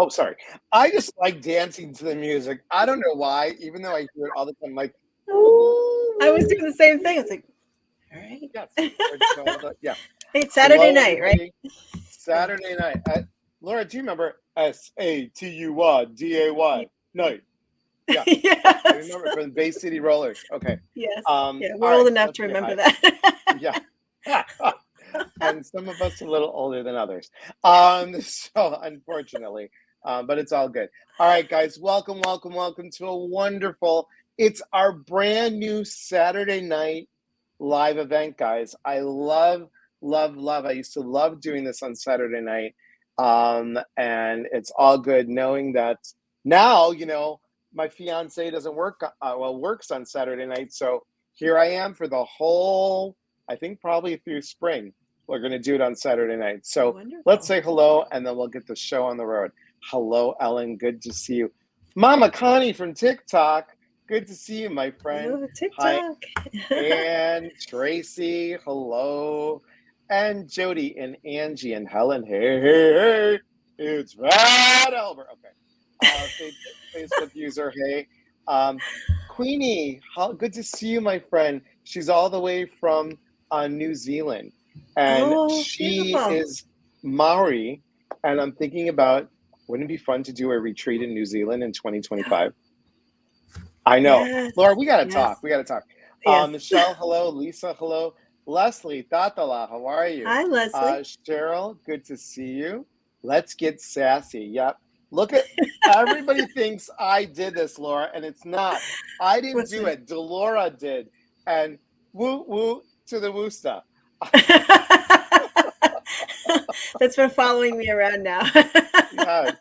Oh, sorry. I just like dancing to the music. I don't know why, even though I hear it all the time. Like, I was doing the same thing. It's like, all right. yes. It's, yeah. It's Saturday Hello, night, right? everybody. Saturday night. Laura, do you remember SATUDAY night? Yeah. I Yes. remember from the Bay City Rollers. Okay. Yes. Yeah, All we're old right. enough Let's to say remember hi. that. Yeah. And some of us a little older than others. So unfortunately, but it's all good. All right, guys, welcome to a wonderful, it's our brand new Saturday night live event, guys. I love, I used to love doing this on Saturday night. And it's all good knowing that now, my fiance doesn't works on Saturday night. So here I am for the whole, I think probably through spring. We're going to do it on Saturday night. So Wonderful. let's say hello, and then we'll get the show on the road. Hello, Ellen. Good to see you. Mama Connie from TikTok. Good to see you, my friend. Hello, Hi. TikTok. And Tracy. Hello. And Jody and Angie and Helen. Hey. It's Rad Albert. Okay. Facebook user. Hey. Queenie. Good to see you, my friend. She's all the way from New Zealand. And she Beautiful. is Maori. And I'm thinking about, wouldn't it be fun to do a retreat in New Zealand in 2025? I know. Yes. Laura, we got to Yes. talk. Yes. Michelle, hello. Lisa, hello. Leslie, Tatala, how are you? Hi, Leslie. Cheryl, good to see you. Let's get sassy. Yep. Look at, everybody thinks I did this, Laura, and it's not. I didn't What's do that? it. Delora did. And woo to the Wooster. That's been following me around now. Yeah. That's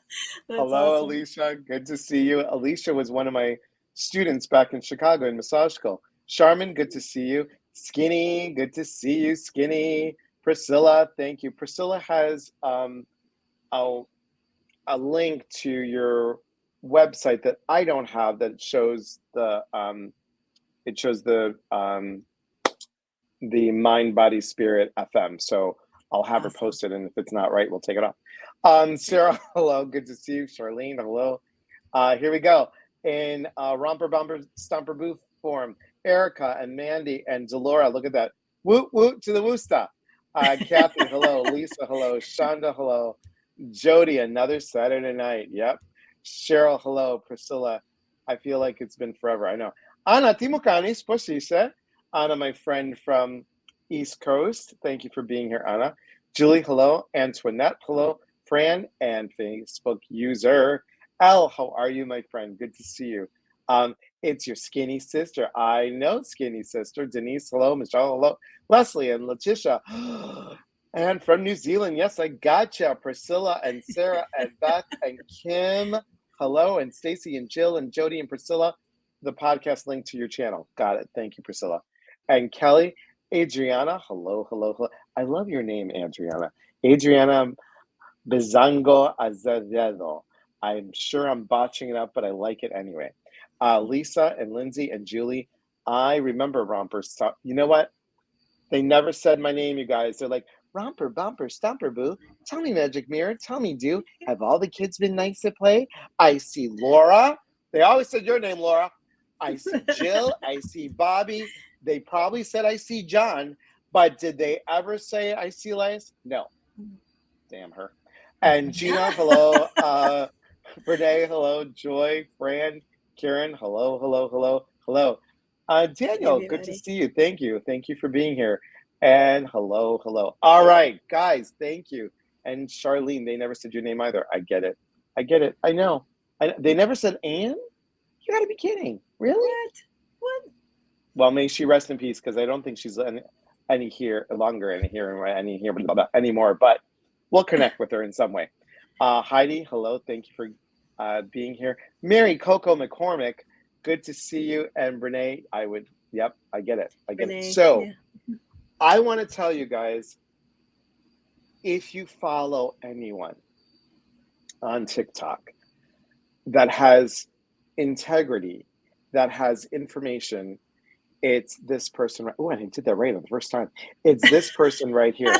Hello, awesome. Alicia. Good to see you. Alicia was one of my students back in Chicago in massage school. Charmin, good to see you. Skinny, good to see you, Skinny. Priscilla, thank you. Priscilla has a link to your website that I don't have, that shows the Mind Body Spirit FM. So I'll have her post it, and if it's not right, we'll take it off. Sarah, hello, good to see you. Charlene, hello. Here we go. In Romper Bumper Stumper Booth form, Erica and Mandy and Delora, look at that. Woot to the Woosta. Kathy, hello. Lisa, hello. Shonda, hello. Jody, another Saturday night. Yep. Cheryl, hello. Priscilla, I feel like it's been forever. I know. Anna Timokanis, posise. Anna, my friend from East Coast. Thank you for being here, Anna. Julie, hello. Antoinette, hello. Fran, and Facebook user Al, how are you, my friend? Good to see you. It's your skinny sister. I know, skinny sister. Denise, hello. Michelle, hello. Leslie and Letitia. And from New Zealand, yes, I gotcha. Priscilla and Sarah and Beth and Kim, hello. And Stacy and Jill and Jody and Priscilla. The podcast link to your channel. Got it. Thank you, Priscilla. And Kelly, Adriana, hello. I love your name, Adriana. Adriana Bizango Azevedo. I'm sure I'm botching it up, but I like it anyway. Lisa and Lindsay and Julie, I remember Romper. You know what? They never said my name, you guys. They're like, Romper, Bumper, Stumper, Boo. Tell me, Magic Mirror. Tell me, Do. Have all the kids been nice to play? I see Laura. They always said your name, Laura. I see Jill. I see Bobby. They probably said I see John, but did they ever say I see Elias? No. Damn her. And Gina, hello. Renee, hello. Joy, Fran, Karen, hello. Daniel, good to see you. Thank you for being here. And hello. All right, guys, thank you. And Charlene, they never said your name either. I get it. I know. They never said Anne? You gotta be kidding. Really? What? Well, may she rest in peace, because I don't think she's any here anymore, but we'll connect with her in some way. Heidi, hello. Thank you for being here. Mary Coco McCormick, good to see you. And Renee, I get it. Renee, so yeah. I want to tell you guys, if you follow anyone on TikTok that has integrity, that has information, it's this person. Oh, I did that right on the first time. It's this person right here.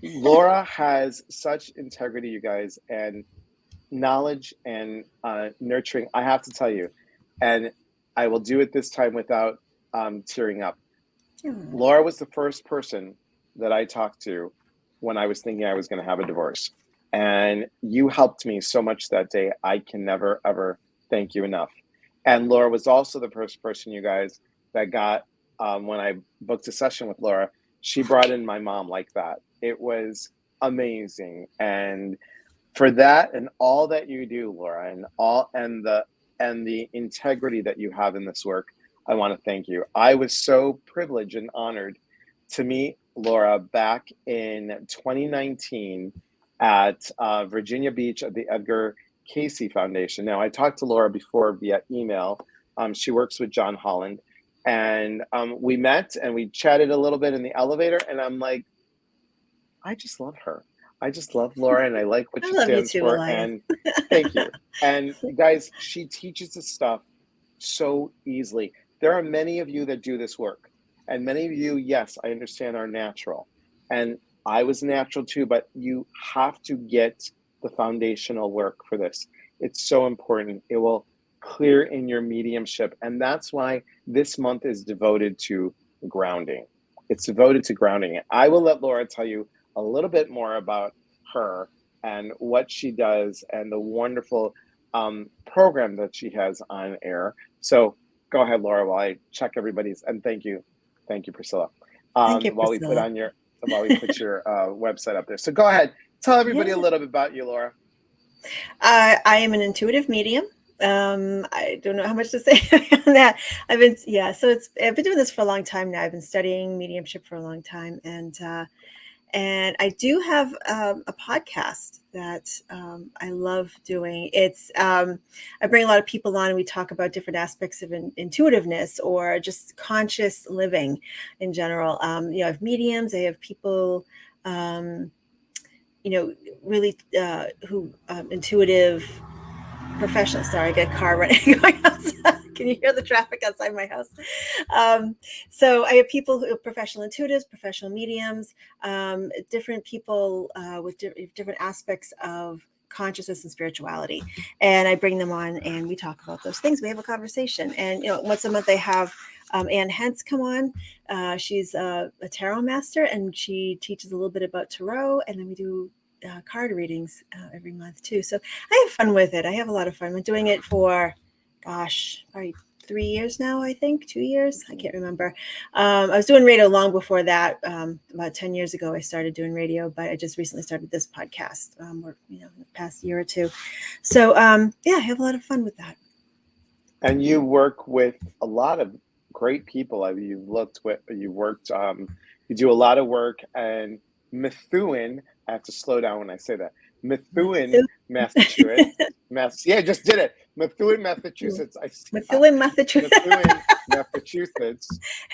Laura has such integrity, you guys, and knowledge and nurturing. I have to tell you, and I will do it this time without tearing up. Laura was the first person that I talked to when I was thinking I was going to have a divorce. And you helped me so much that day. I can never, ever thank you enough. And Laura was also the first person, you guys, that got, when I booked a session with Laura, she brought in my mom like that. It was amazing. And for that and all that you do, Laura, and the integrity that you have in this work, I want to thank you. I was so privileged and honored to meet Laura back in 2019 at Virginia Beach at the Edgar Casey Foundation. Now, I talked to Laura before via email. She works with John Holland. And we met and we chatted a little bit in the elevator. And I'm like, I just love her. I just love Laura and I like what I she love you stands too, for. Elias. And thank you. And guys, she teaches this stuff so easily. There are many of you that do this work. And many of you, yes, I understand, are natural. And I was natural too, but you have to get the foundational work for this. It's so important. It will clear in your mediumship. And that's why this month is devoted to grounding. It's devoted to grounding. I will let Laura tell you a little bit more about her and what she does and the wonderful program that she has on air. So go ahead, Laura, while I check everybody's, and thank you, Priscilla. Thank you, While we Priscilla. put your website up there. So go ahead, tell everybody a little bit about you, Laura. I am an intuitive medium. I don't know how much to say on that. I've been doing this for a long time now. I've been studying mediumship for a long time, and I do have a podcast that I love doing. It's I bring a lot of people on and we talk about different aspects of intuitiveness or just conscious living in general. I have mediums. I have people, really who intuitive professional. Sorry, I got a car running going outside. Can you hear the traffic outside my house? So I have people who are professional intuitives, professional mediums, different people with different aspects of consciousness and spirituality. And I bring them on and we talk about those things. We have a conversation. And, once a month I have Ann Hentz come on. She's a tarot master and she teaches a little bit about tarot. And then we do card readings every month too. So I have fun with it. I have a lot of fun. I'm doing it for, probably 3 years now, I think, 2 years. I can't remember. I was doing radio long before that. About 10 years ago, I started doing radio, but I just recently started this podcast, the past year or two. So I have a lot of fun with that. And you work with a lot of great people. You do a lot of work, and Methuen, I have to slow down when I say that. Methuen, Massachusetts. I just did it. Methuen, Massachusetts. Methuen, Massachusetts.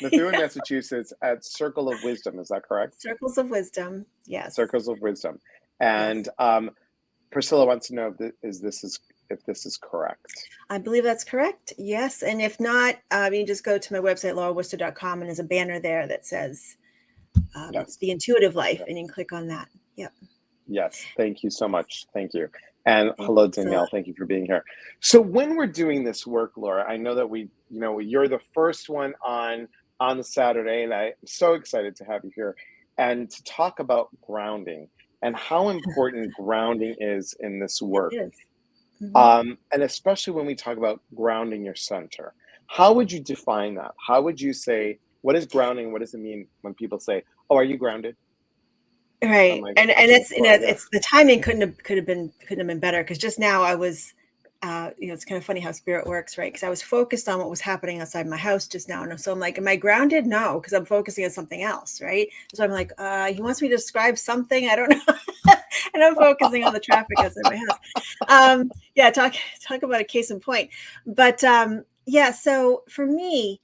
Methuen, Massachusetts at Circle of Wisdom. Is that correct? Circles of Wisdom. Yes. Circles of Wisdom. And yes. Priscilla wants to know if this is correct. I believe that's correct. Yes. And if not, you just go to my website, laurawooster.com, and there's a banner there that says yes. The Intuitive Life, and you can click on that. Yep. Yes. Thank you so much. Thank you. And hello, Danielle. Thank you for being here. So when we're doing this work, Laura, I know that you're the first one on the Saturday, and I'm so excited to have you here and to talk about grounding and how important grounding is in this work. It is. Mm-hmm. And especially when we talk about grounding your center. How would you define that? How would you say, what is grounding? What does it mean when people say, "Oh, are you grounded?" Right. Like, and it's it's the timing couldn't have been better, because just now I was it's kind of funny how spirit works, right? Because I was focused on what was happening outside my house just now, and so I'm like, am I grounded? No, because I'm focusing on something else, right? So I'm like, he wants me to describe something, I don't know. And I'm focusing on the traffic outside my house. Talk about a case in point. But so for me,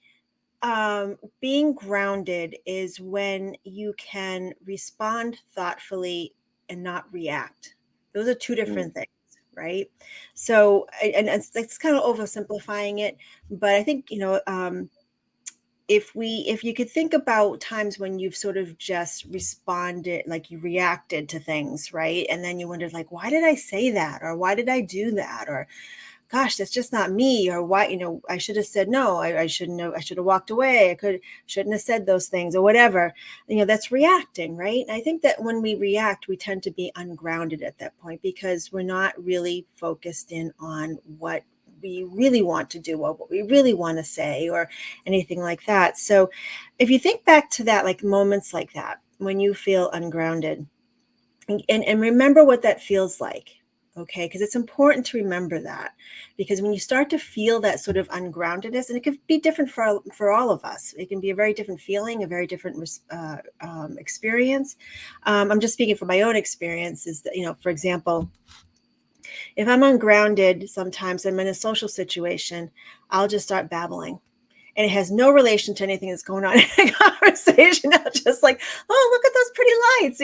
being grounded is when you can respond thoughtfully and not react. Those are two different things, right? So, and it's kind of oversimplifying it, but I think, if you could think about times when you've sort of just responded, like you reacted to things, right? And then you wondered, like, why did I say that? Or why did I do that? Or gosh, that's just not me. Or why, I should have said no. I shouldn't have, I should have walked away. Shouldn't have said those things or whatever. That's reacting, right? And I think that when we react, we tend to be ungrounded at that point because we're not really focused in on what we really want to do or what we really want to say or anything like that. So if you think back to that, like moments like that, when you feel ungrounded, and remember what that feels like. Okay, because it's important to remember that, because when you start to feel that sort of ungroundedness, and it could be different for all of us, it can be a very different feeling, a very different experience. I'm just speaking from my own experience. Is that, for example, if I'm ungrounded, sometimes I'm in a social situation, I'll just start babbling. And it has no relation to anything that's going on in a conversation. I'm just like, oh, look at those pretty lights,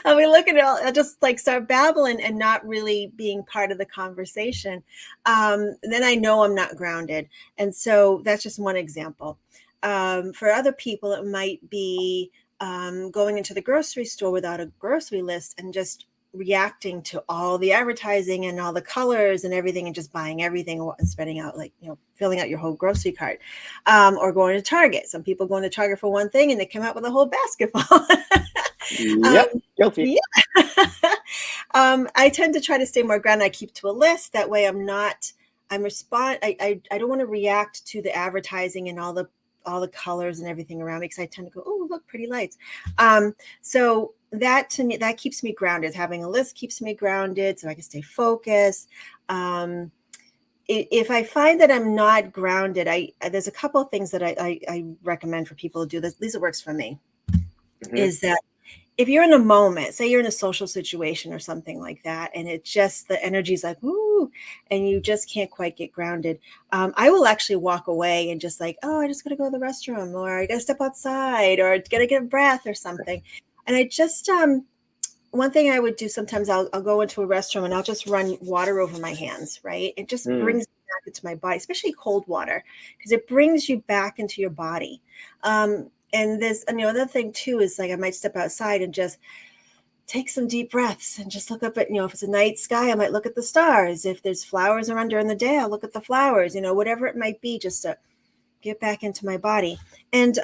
I mean, look at it all. I just like start babbling and not really being part of the conversation. Then I know I'm not grounded. And so that's just one example. For other people, it might be going into the grocery store without a grocery list and just reacting to all the advertising and all the colors and everything and just buying everything and spending out, like, filling out your whole grocery cart, or going to Target. Some people go into Target for one thing and they come out with a whole basket full. Yep, guilty. Yeah. I tend to try to stay more grounded. I keep to a list. That way I don't want to react to the advertising and all the colors and everything around me, because I tend to go, oh, look, pretty lights. So that, to me, that keeps me grounded. Having a list keeps me grounded so I can stay focused. If I find that I'm not grounded, there's a couple of things that I recommend for people to do this. At least it works for me. Mm-hmm. Is that if you're in a moment, say you're in a social situation or something like that, and it's just the energy is like, woo, and you just can't quite get grounded, I will actually walk away and just like, oh, I just got to go to the restroom, or I got to step outside, or got to get a breath or something. And I just, one thing I would do sometimes, I'll go into a restroom and I'll just run water over my hands, right? It just brings me back into my body, especially cold water, because it brings you back into your body. And there's another thing too, is like I might step outside and just take some deep breaths and just look up at, if it's a night sky, I might look at the stars. If there's flowers around during the day, I'll look at the flowers, whatever it might be, just to get back into my body. And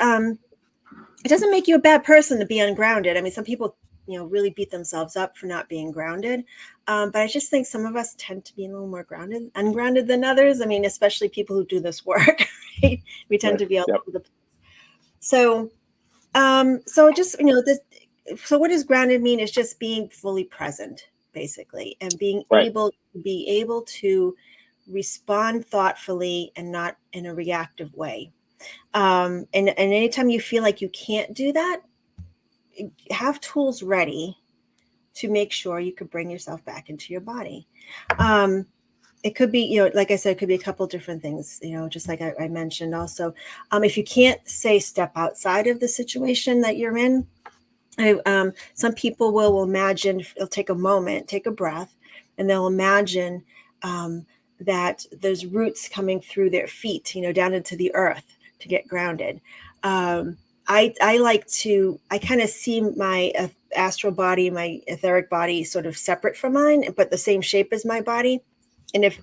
it doesn't make you a bad person to be ungrounded. I mean, some people, really beat themselves up for not being grounded. But I just think some of us tend to be a little more ungrounded than others. I mean, especially people who do this work, right? We tend to be all over the place. So, just, so what does grounded mean? Is just being fully present, basically, and being able to respond thoughtfully and not in a reactive way. And anytime you feel like you can't do that, have tools ready to make sure you could bring yourself back into your body. It could be, like I said, it could be a couple different things, just like I mentioned also. If you can't, say, step outside of the situation that you're in, some people will imagine, they'll take a moment, take a breath, and they'll imagine that there's roots coming through their feet, down into the earth to get grounded. I kind of see my astral body, my etheric body, sort of separate from mine, but the same shape as my body. And if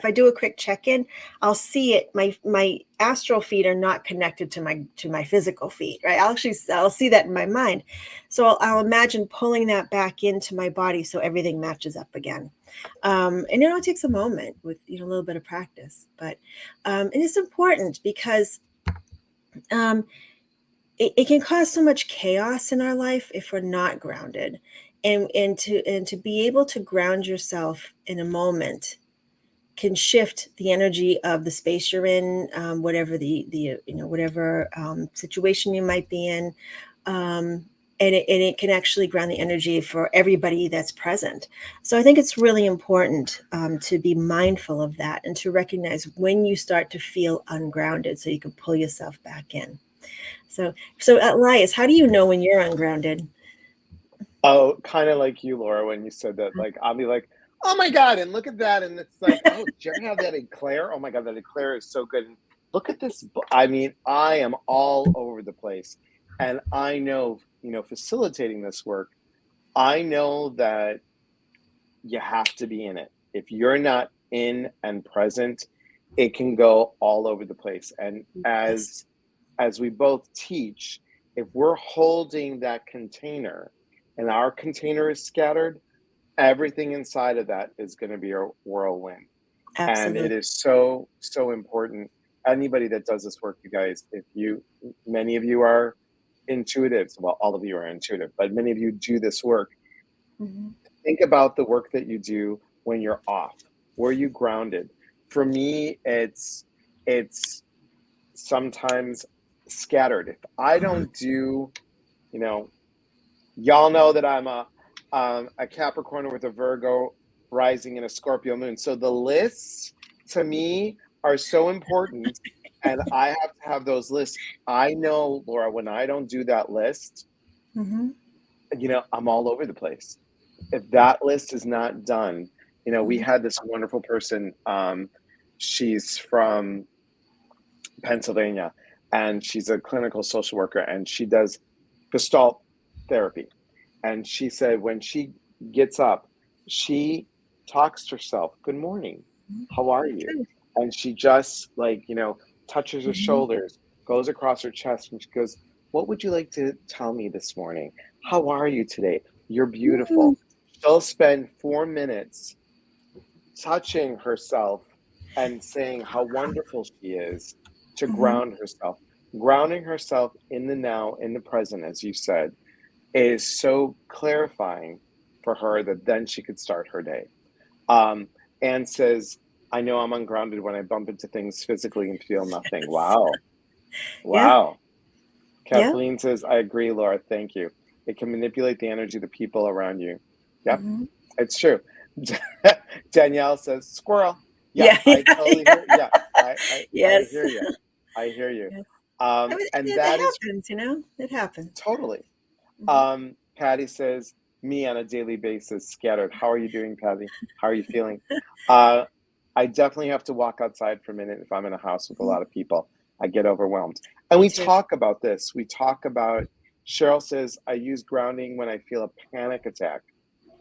I do a quick check-in, I'll see it. My astral feet are not connected to my physical feet, right? I'll see that in my mind. So I'll imagine pulling that back into my body so everything matches up again. And it takes a moment with a little bit of practice, but and it's important because it can cause so much chaos in our life if we're not grounded, and to be able to ground yourself in a moment can shift the energy of the space you're in, whatever whatever situation you might be in, and it can actually ground the energy for everybody that's present. So I think it's really important to be mindful of that and to recognize when you start to feel ungrounded, so you can pull yourself back in. So Elias, how do you know when you're ungrounded? Oh, kind of like you, Laura, when you said that. Like, I'll be like, oh my God, and look at that. And it's like, oh, did you ever have that eclair? Oh my God, that eclair is so good. look at this. I mean, I am all over the place. And I know, facilitating this work, I know that you have to be in it. If you're not in and present, it can go all over the place. And Yes, as we both teach, if we're holding that container and our container is scattered, everything inside of that is going to be a whirlwind. And it absolutely. is so, so important. Anybody that does this work, you guys, many of you are intuitives. Well, all of you are intuitive, but many of you do this work. Mhm. Think about the work that you do when you're off. Where are you grounded? For me, it's sometimes scattered. If I Mhm. don't do, you know, y'all know that I'm a Capricorn with a Virgo rising and a Scorpio moon. So the lists to me are so important, and I have to have those lists. I know, Laura, when I don't do that list, Mhm. I'm all over the place. If that list is not done, we Mhm. had this wonderful person. She's from Pennsylvania, and she's a clinical social worker, and she does Gestalt therapy. And she said when she gets up, she talks to herself, "Good morning. Mhm. How are you?" Good. And she just touches her Mhm. shoulders, goes across her chest, and she goes, "What would you like to tell me this morning? How are you today? You're Mm. beautiful." She'll spend 4 minutes touching herself and saying how wonderful she is to Mhm. ground herself. Grounding herself in the now, in the present, as you said, is so clarifying for her that then she could start her day. Um, Anne says, I know I'm ungrounded when I bump into things physically and feel nothing. Yes. Wow. Yeah. Wow. Yeah. Kathleen says, I agree, Laura. Thank you. It can manipulate the energy of the people around you. Yep, Mhm. it's true. Danielle says, squirrel. Yeah, Yeah. I Yeah. totally hear. Yeah. Yeah, I Yes. hear you. I hear you. Yes. And It that is happens, it happens. totally. Mhm. Patty says, me on a daily basis, scattered. How are you doing, Patty? How are you feeling? Uh, I definitely have to walk outside for a minute if I'm in a house with a Mhm. lot of people. I get overwhelmed. And Me we too. talk about this. We talk about, Cheryl says, I use grounding when I feel a panic attack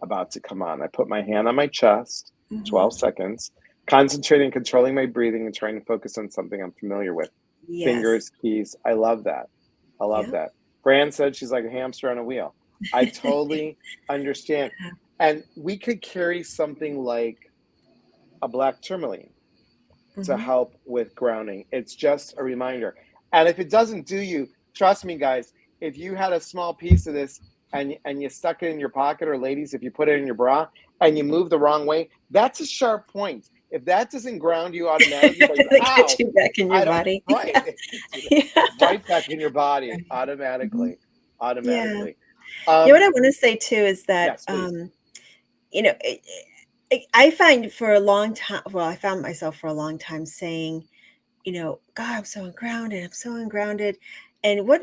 about to come on. I put my hand on my chest, Mhm. 12 seconds, concentrating, controlling my breathing, and trying to focus on something I'm familiar with. Yes. Fingers, keys. I love that. I love Yeah. that. Fran said she's like a hamster on a wheel. I totally understand. Yeah. And we could carry something like a black tourmaline to Mhm. help with grounding. It's just a reminder. And if it doesn't do you, trust me, guys, if you had a small piece of this and you stuck it in your pocket, or ladies, if you put it in your bra and you move the wrong way, that's a sharp point. If that doesn't ground you automatically, like, They get ow, you back in your I don't, body. right. Yeah. Yeah. Right back in your body Right. Mhm. automatically. Yeah. Automatically. What I wanna say too is that, Yes, please. you know, I find for a long time well, I found myself for a long time saying, "God, I'm so ungrounded. I'm so ungrounded." And what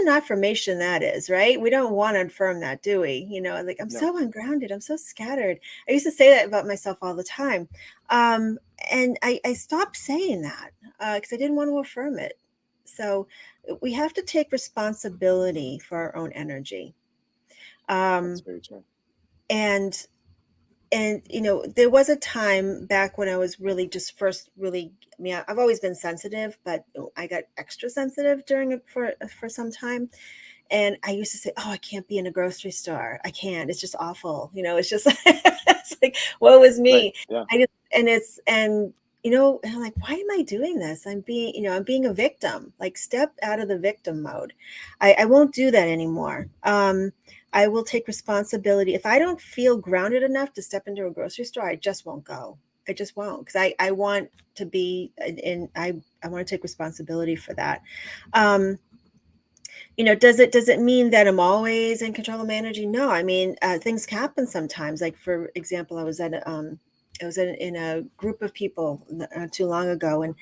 an affirmation that is, right? We don't want to affirm that, do we? Like I'm No, so ungrounded. I'm so scattered. I used to say that about myself all the time, um, and I stopped saying that because I didn't want to affirm it. So we have to take responsibility for our own energy, that's um, very true. and there was a time back when I was really just first really I mean, I've always been sensitive, but I got extra sensitive during it for some time. And I used to say, "Oh, I can't be in a grocery store. I can't. It's just awful." It's just it's like, woe is Right. me. Yeah. I just and I'm like, why am I doing this? I'm being a victim. Like, step out of the victim mode. I won't do that anymore. I will take responsibility. If I don't feel grounded enough to step into a grocery store, I just won't go. I just won't because I want to be in I want to take responsibility for that. Um, does it mean that I'm always in control of my energy? No, I mean, things happen sometimes. Like for example, I was in a group of people not too long ago, and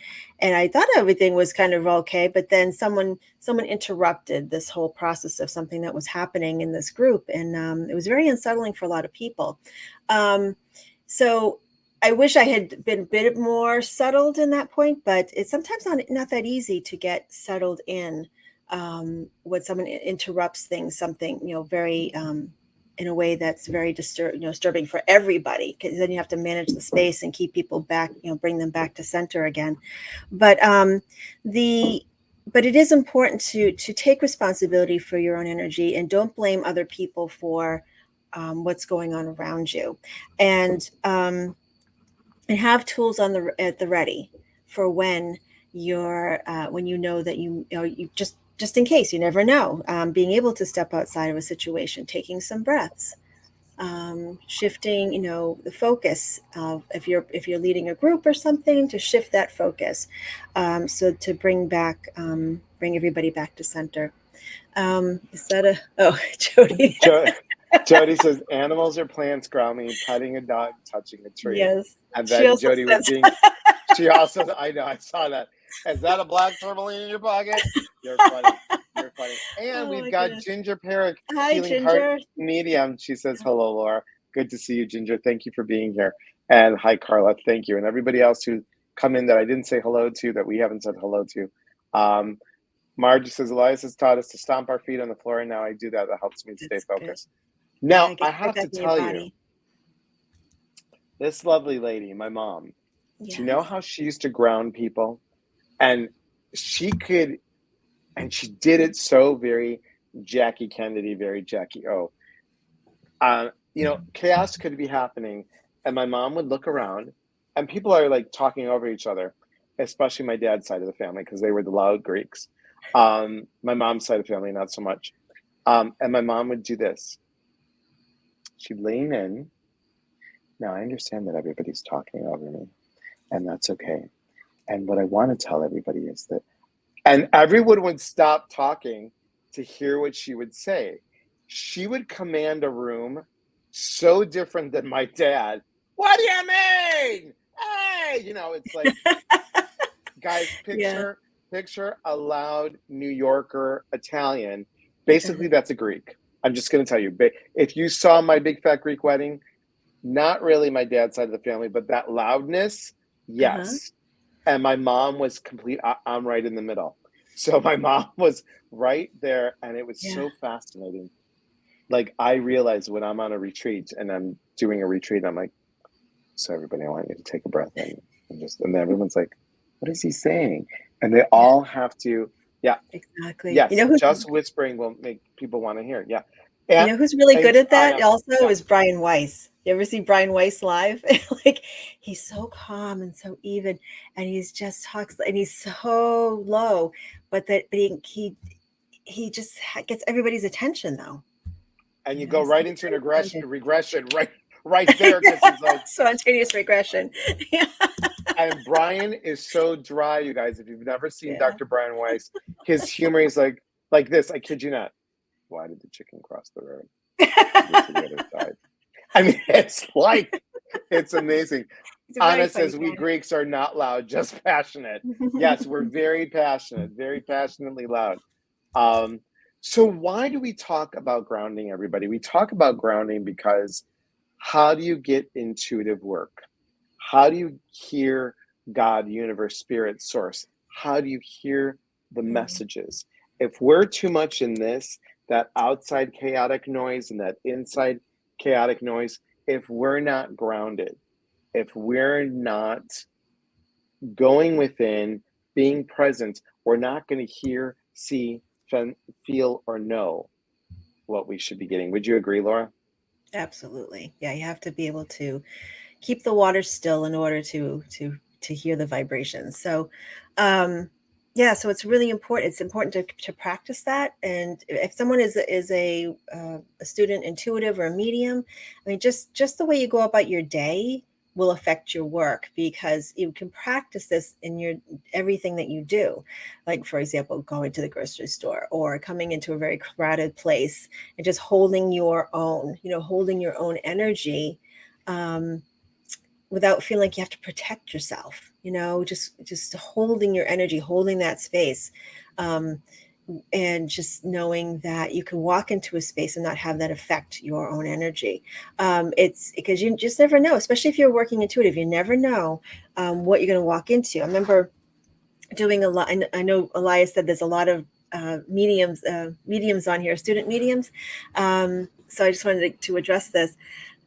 I thought everything was kind of okay, but then someone interrupted this whole process of something that was happening in this group, and it was very unsettling for a lot of people. Um, so. I wish I had been a bit more settled in that point, but it's sometimes not that easy to get settled in when someone interrupts things, something, very in a way that's very disturbing for everybody, because then you have to manage the space and keep people back, bring them back to center again. But the but it is important to take responsibility for your own energy and don't blame other people for what's going on around you, and and have tools at the ready for when when you know that you just in case, you never know, being able to step outside of a situation, taking some breaths, shifting, the focus of, if you're leading a group or something, to shift that focus, so to bring everybody back to center. Is that a oh Jody? Jo- Jody says animals or plants ground me, petting a dog, touching a tree. Yes, And she then also Jody was says. being, she also, I know, I saw that. Is that a black tourmaline in your pocket? You're funny. You're funny. And Oh we've my got goodness. Ginger Perrick, Hi, Healing Heart Ginger. Medium. She says, hello, Laura. Good to see you, Ginger. Thank you for being here. And hi, Carla. Thank you. And everybody else who come in that I didn't say hello to, that we haven't said hello to. Margie says, Elias has taught us to stomp our feet on the floor, and now I do that. That helps me to stay That's good. focused. Yeah, Now, get I right have back to in your tell you, body. this lovely lady, my mom, do you know Yes. how she used to ground people? And she could, and she did it so very Jackie Kennedy, very Jackie O. Chaos could be happening, and my mom would look around, and people are like talking over each other, especially my dad's side of the family, because they were the loud Greeks. My mom's side of the family, not so much. And my mom would do this. She'd lean in. Now, I understand that everybody's talking over me, and that's okay. And what I want to tell everybody is that, and everyone would stop talking to hear what she would say. She would command a room so different than my dad. What do you mean? Hey, it's like, guys, Yeah. picture a loud New Yorker Italian. Basically, that's a Greek. I'm just going to tell you. If you saw my big fat Greek wedding, not really my dad's side of the family, but that loudness, Uh-huh. yes. And my mom was complete. I'm right in the middle. So my mom was right there, and it was Yeah. so fascinating. Like, I realized when I'm on a retreat and I'm doing a retreat, I'm like, so everybody, I want you to take a breath in, and then everyone's like, what is he saying? And they Yeah. all have to, yeah, Exactly. yes, just whispering will make people want to hear. Yeah. And, Who's really good at I that am, also yeah. is Brian Weiss. You ever see Brian Weiss live? Like, he's so calm and so even, and he's just talks, and he's so low, but he just gets everybody's attention though. And you go So right he's into an very grounded. regression, right there, because he's like, Spontaneous regression. Yeah. and Brian is so dry, you guys. If you've never seen Yeah. Dr. Brian Weiss, his humor is like this. I kid you not. Why did the chicken cross the road to get to the other side? I mean, it's amazing. He's a very Honest funny as we Greeks are not loud, just passionate. Yes, we're very passionate, very passionately loud. Um, so why do we talk about grounding, everybody? We talk about grounding because how do you get intuitive work? How do you hear God, universe, spirit, source? How do you hear the Mhm. messages? If we're too much in this, that outside chaotic noise and that inside chaotic noise, if we're not grounded, if we're not going within, being present, we're not going to hear, see, feel, or know what we should be getting. Would you agree, Laura? Absolutely. Yeah, you have to be able to keep the water still in order to hear the vibrations. So, yeah, so it's really important. It's important to practice that. And if someone is a student intuitive or a medium, I mean, just the way you go about your day will affect your work, because you can practice this in your everything that you do. Like, for example, going to the grocery store or coming into a very crowded place and just holding your own energy, um, without feeling like you have to protect yourself, just holding your energy, holding that space. Um, and just knowing that you can walk into a space and not have that affect your own energy. It's because you just never know, especially if you're working intuitive, you never know what you're going to walk into. I remember doing a lot. I know Elias said there's a lot of mediums on here, student mediums. So I just wanted to address this.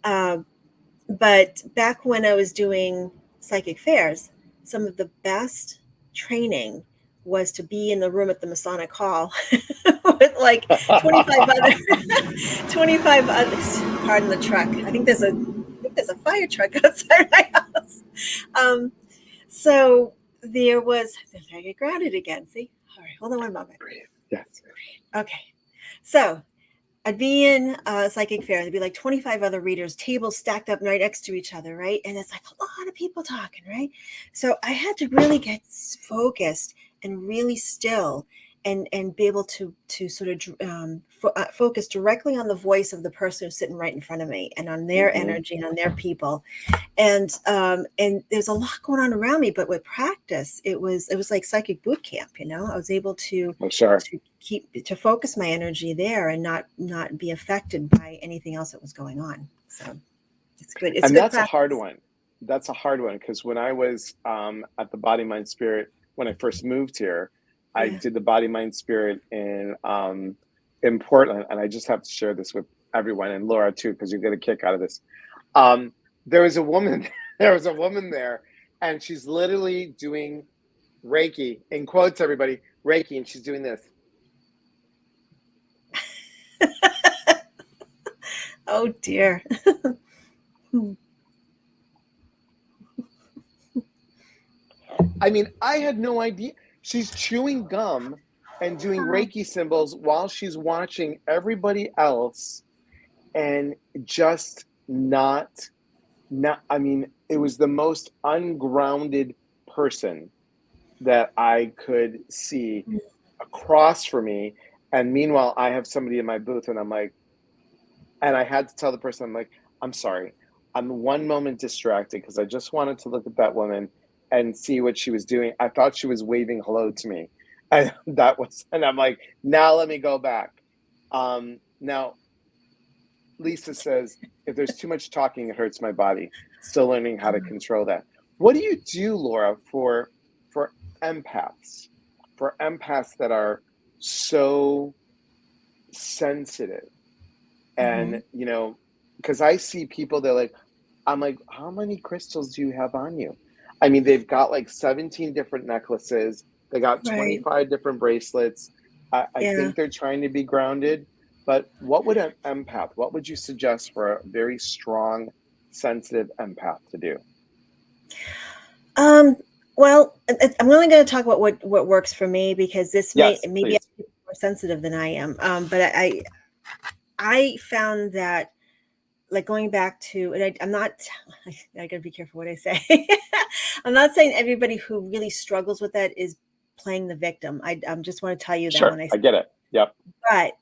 But back when I was doing psychic fairs, some of the best training was to be in the room at the Masonic Hall with like 25 other 25 others. Pardon the truck. I think there's a fire truck outside my house. So there was, I get grounded again. See? All right, hold on one moment. Yes. Okay. So I'd be in a psychic fair. There'd be like 25 other readers, tables stacked up right next to each other, right? And it's like a lot of people talking, right? So I had to really get focused and really still and be able to sort of focus directly on the voice of the person who's sitting right in front of me and on their energy and on their people. And there's a lot going on around me, but with practice, it was like psychic boot camp. I was able to to focus my energy there and not be affected by anything else that was going on. So it's good. It's and good that's practice. a hard one. That's a hard one because when I was at the Body Mind Spirit when I first moved here, I did the Body Mind Spirit in Portland, and I just have to share this with everyone and Laura too because you get a kick out of this. There was a woman. There was a woman there, and she's literally doing Reiki, in quotes, everybody, Reiki, and she's doing this. Oh dear. I mean, I had no idea. She's chewing gum and doing Reiki symbols while she's watching everybody else, and just not, I mean, it was the most ungrounded person that I could see across from me. And meanwhile, I have somebody in my booth, and I'm like, and I had to tell the person, I'm like, I'm sorry, I'm one moment distracted because I just wanted to look at that woman and see what she was doing. I thought she was waving hello to me. And and I'm like, now let me go back. Now, Lisa says, if there's too much talking, it hurts my body. Still learning how to control that. What do you do, Laura, for empaths? For empaths that are so sensitive. And, because I see people, I'm like, how many crystals do you have on you? I mean, they've got like 17 different necklaces. They got 25 different bracelets. I think they're trying to be grounded. But what would an empath, what would you suggest for a very strong, sensitive empath to do? Well, I'm only going to talk about what works for me because this maybe I'm more sensitive than I am. But I found that, like, going back to, and I'm not, I gotta be careful what I say. I'm not saying everybody who really struggles with that is playing the victim. I just want to tell you that when I get it. Yep. But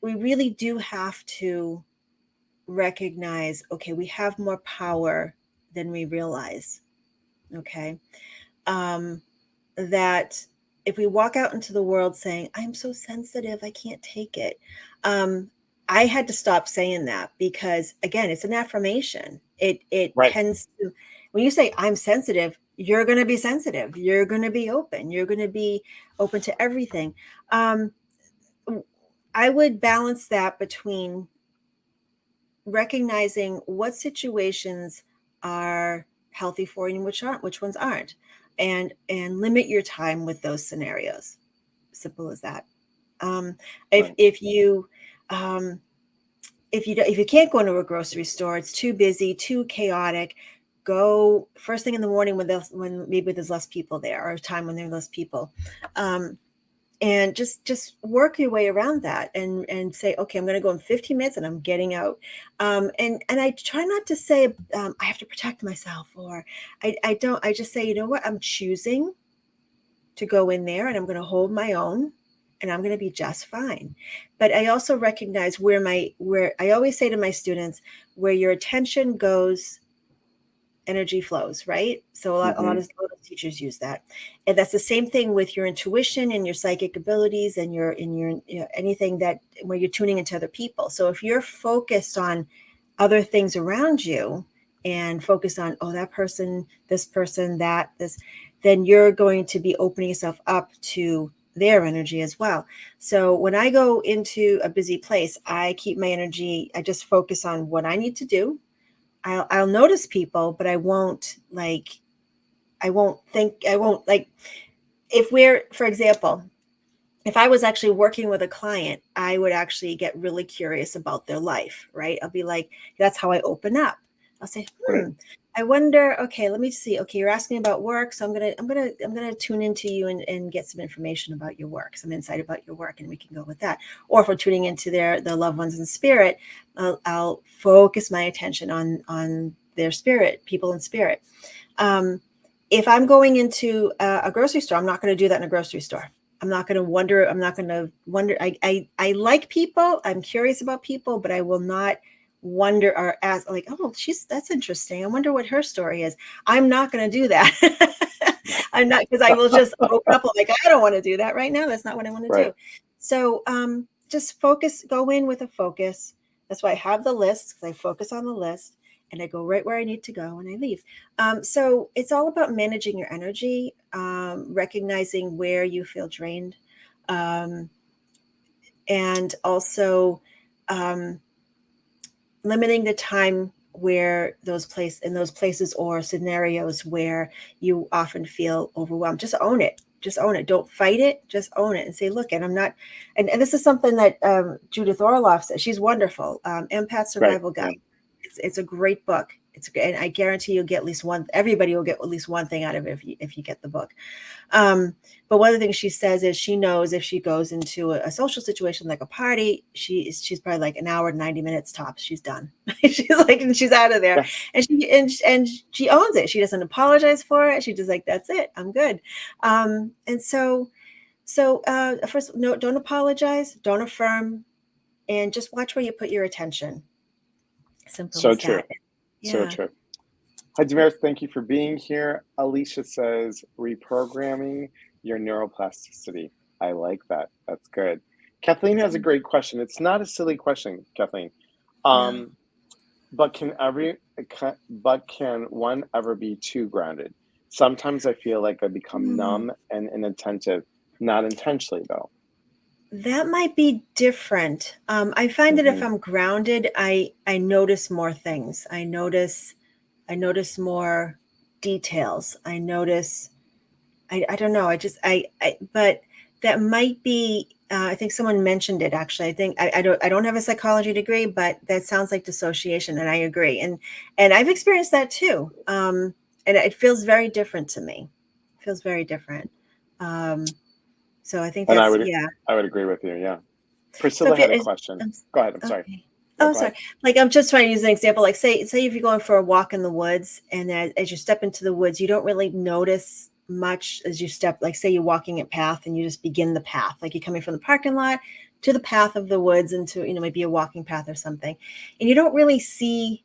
we really do have to recognize, okay, we have more power than we realize. Okay. That if we walk out into the world saying, I'm so sensitive, I can't take it. I had to stop saying that because, again, it's an affirmation. It tends to, when you say I'm sensitive, you're going to be sensitive. You're going to be open. You're going to be open to everything. I would balance that between recognizing what situations are healthy for you and which ones aren't, and limit your time with those scenarios. Simple as that. If you can't go into a grocery store, it's too busy, too chaotic, go first thing in the morning when maybe there's less people there, or a time when there are less people. And just work your way around that and say, okay, I'm going to go in 15 minutes and I'm getting out. And I try not to say, I have to protect myself, or I don't, I just say, you know what, I'm choosing to go in there and I'm going to hold my own and I'm going to be just fine. But I also recognize where I always say to my students, where your attention goes, energy flows, right? So a Mm-hmm. lot of teachers use that. And that's the same thing with your intuition and your psychic abilities and your anything that where you're tuning into other people. So if you're focused on other things around you and focus on, oh, that person, this, then you're going to be opening yourself up to their energy as well. So when I go into a busy place, I keep my energy, I just focus on what I need to do. I'll notice people, but I won't like, I won't like, if we're, for example, if I was actually working with a client, I would actually get really curious about their life, right? I'll be like, that's how I open up. I'll say, Right. I wonder, okay, let me see. Okay, you're asking about work. So I'm gonna tune into you and get some information about your work, some insight about your work, and we can go with that. Or if we're tuning into their loved ones in spirit, I'll focus my attention on their spirit, people in spirit. If I'm going into a grocery store, I'm not going to do that in a grocery store. I'm not going to wonder. I'm not going to wonder. I like people. I'm curious about people, but I will not wonder or ask like, oh, that's interesting. I wonder what her story is. I'm not going to do that. I'm not, because I will just open up like, I don't want to do that right now. That's not what I want to Right. do. So just focus, go in with a focus. That's why I have the list, because I focus on the list and I go right where I need to go and I leave. So it's all about managing your energy, recognizing where you feel drained, um, and also um, limiting the time where those places or scenarios where you often feel overwhelmed. Just own it. Just own it. Don't fight it. Just own it and say, look, and I'm not. And this is something that Judith Orloff says. She's wonderful. Empath Right. Survival Yeah. Guide. It's a great book. And I guarantee you'll get at least one. Everybody will get at least one thing out of it if you get the book. But one of the things she says is she knows if she goes into a social situation like a party, she's probably like an hour, 90 minutes tops. She's done. She's like, and she's out of there. Yeah. And she owns it. She doesn't apologize for it. She just like, that's it. I'm good. And so first, no, don't apologize. Don't affirm, and just watch where you put your attention. Simple So as true. that. So Yeah. true. Hi, Damaris. Thank you for being here. Alicia says, reprogramming your neuroplasticity. I like that. That's good. Kathleen has a great question. It's not a silly question, Kathleen. No. But can one ever be too grounded? Sometimes I feel like I become Hmm. numb and inattentive, not intentionally though. That might be different. I find that if Hmm. I'm grounded, I notice more things. I notice more details. I notice. I don't know. But that might be. I think someone mentioned it actually. I think I don't have a psychology degree, but that sounds like dissociation, and I agree. And I've experienced that too. And it feels very different to me. It feels very different. Um, so I think And that's, yeah. I would agree with you. Yeah. So Priscilla if it had a is, question. um, Go ahead. I'm sorry. okay. No, Oh, go sorry. ahead. Like I'm just trying to use an example. Like say if you're going for a walk in the woods, and as you step into the woods, you don't really notice much as you step. Like say you're walking a path, and you just begin the path. Like you're coming from the parking lot to the path of the woods, into maybe a walking path or something, and you don't really see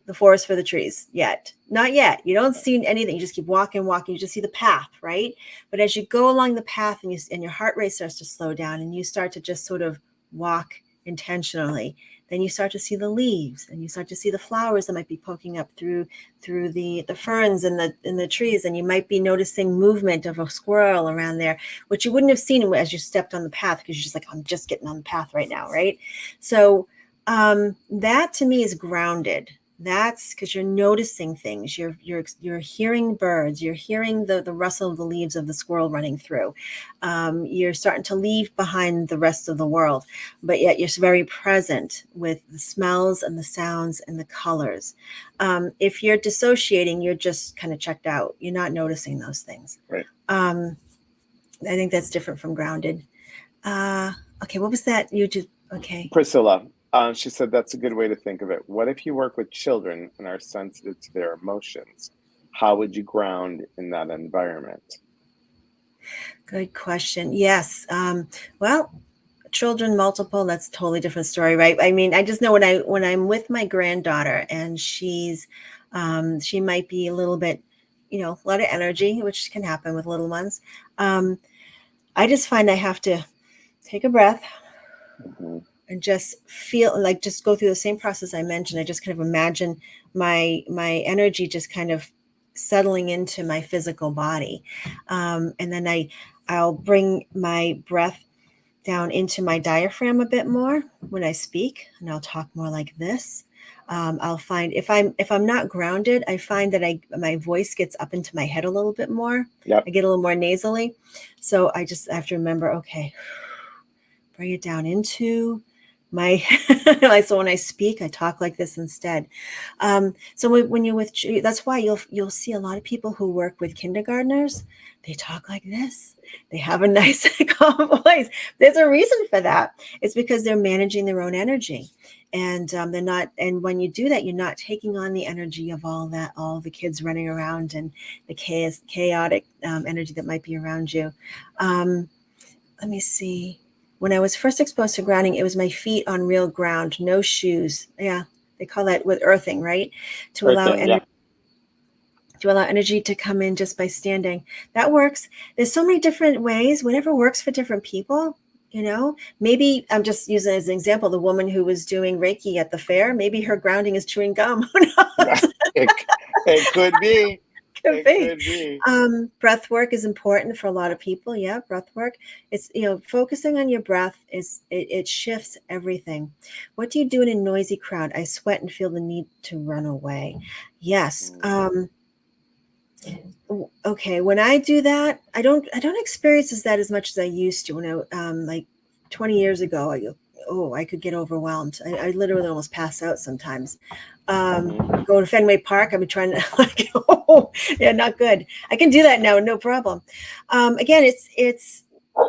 the forest for the trees yet. Not yet. You don't see anything. You just keep walking, walking. You just see the path, right? But as you go along the path, and your heart rate starts to slow down, and you start to just sort of walk intentionally, then you start to see the leaves, and you start to see the flowers that might be poking up through the ferns and the trees, and you might be noticing movement of a squirrel around there, which you wouldn't have seen as you stepped on the path, because you're just like, I'm just getting on the path right now, right? So that to me is grounded. That's because you're noticing things. You're hearing birds. You're hearing the rustle of the leaves of the squirrel running through. You're starting to leave behind the rest of the world, but yet you're very present with the smells and the sounds and the colors. If you're dissociating, you're just kind of checked out. You're not noticing those things. Right. I think that's different from grounded. Okay, what was that? You just okay. Priscilla, she said that's a good way to think of it. What if you work with children and are sensitive to their emotions? How would you ground in that environment? Good question. Yes. Well, children multiple, that's a totally different story, right? I mean, I just know when I'm with my granddaughter, and she's She might be a little bit, a lot of energy, which can happen with little ones. I just find I have to take a breath and just feel like, just go through the same process I mentioned. I just kind of imagine my energy just kind of settling into my physical body. And then I'll bring my breath down into my diaphragm a bit more when I speak, and I'll talk more like this. I'll find if I'm not grounded, I find that my voice gets up into my head a little bit more. Yep. I get a little more nasally. So I just have to remember, okay, bring it down into my so when I speak, I talk like this instead. So when you're with, that's why you'll see a lot of people who work with kindergartners, they talk like this. They have a nice calm voice. There's a reason for that. It's because they're managing their own energy, and they're not. And when you do that, you're not taking on the energy of all the kids running around and the chaotic energy that might be around you. Let me see. When I was first exposed to grounding, it was my feet on real ground, no shoes. Yeah, they call that with earthing, right? To allow energy. To allow energy to come in just by standing. That works. There's so many different ways, whatever works for different people. Maybe I'm just using as an example, the woman who was doing Reiki at the fair, maybe her grounding is chewing gum. Who knows? It could be. Could be. Breath work is important for a lot of people. Yeah, breath work. It's, focusing on your breath it shifts everything. What do you do in a noisy crowd? I sweat and feel the need to run away. Yes. Okay. When I do that, I don't experience that as much as I used to. When I like 20 years ago, I could get overwhelmed. I literally almost pass out sometimes. Go to Fenway Park. I've been trying to yeah, not good. I can do that now, no problem. Again, it's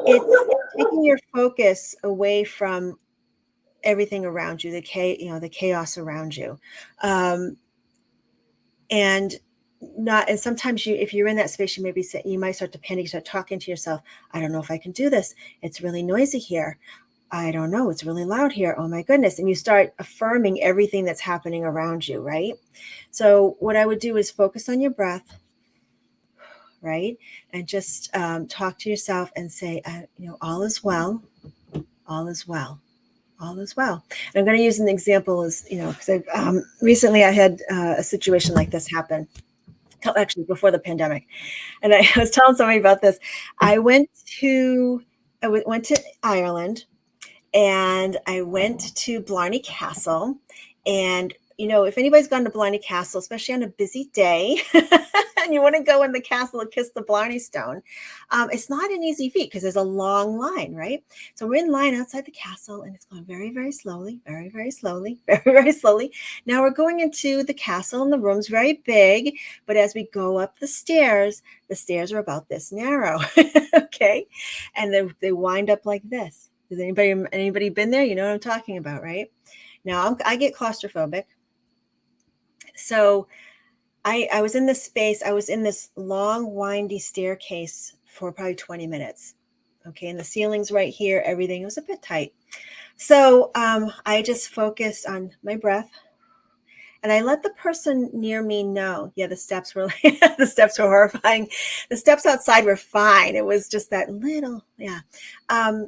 taking your focus away from everything around you, the chaos around you, and sometimes if you're in that space, you might start to panic, start talking to yourself. I don't know if I can do this. It's really noisy here. I don't know. It's really loud here. Oh my goodness. And you start affirming everything that's happening around you, right? So what I would do is focus on your breath, right? And just talk to yourself and say, all is well. All is well. All is well. And I'm going to use an example as, because recently I had a situation like this happen. Actually, before the pandemic. And I was telling somebody about this. I went to Ireland, and I went to Blarney Castle. And, if anybody's gone to Blarney Castle, especially on a busy day, and you want to go in the castle and kiss the Blarney Stone, it's not an easy feat because there's a long line, right? So we're in line outside the castle, and it's going very, very slowly, very, very slowly, very, very slowly. Now we're going into the castle, and the room's very big, but as we go up the stairs are about this narrow, okay? And they wind up like this. Has anybody been there? You know what I'm talking about, right? Now I get claustrophobic. So I was in this space. I was in this long, windy staircase for probably 20 minutes. Okay. And the ceiling's right here. Everything was a bit tight. So I just focused on my breath. And I let the person near me know, the steps were the steps were horrifying. The steps outside were fine. It was just that little, yeah.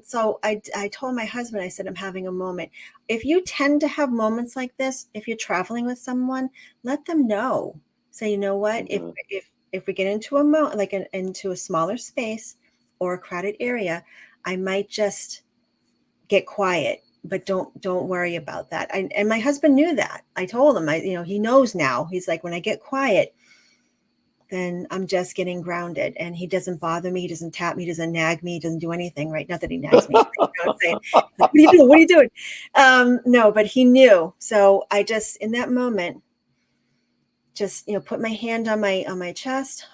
So I told my husband, I said, I'm having a moment. If you tend to have moments like this, if you're traveling with someone, let them know. Say, you know what, if we get into into a smaller space or a crowded area, I might just get quiet. But don't worry about that. And my husband knew that. I told him, he knows now. He's like, when I get quiet, then I'm just getting grounded, and he doesn't bother me. He doesn't tap me. He doesn't nag me. He doesn't do anything, right? Not that he nags me. You know what I'm saying? Like, what are you doing? What are you doing? No, but he knew. So I just, in that moment, just, put my hand on my chest,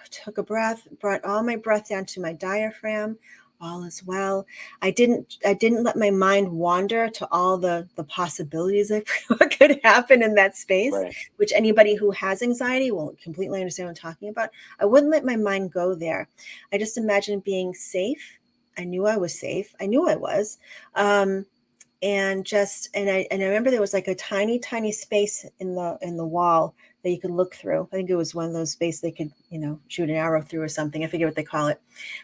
took a breath, brought all my breath down to my diaphragm. All is well. I didn't let my mind wander to all the possibilities of what could happen in that space, right, which anybody who has anxiety will completely understand what I'm talking about. I wouldn't let my mind go there. I just imagined being safe. I knew I was safe. I knew I was. and I remember there was like a tiny space in the wall that you could look through. I think it was one of those spaces they could, shoot an arrow through or something. I forget what they call it,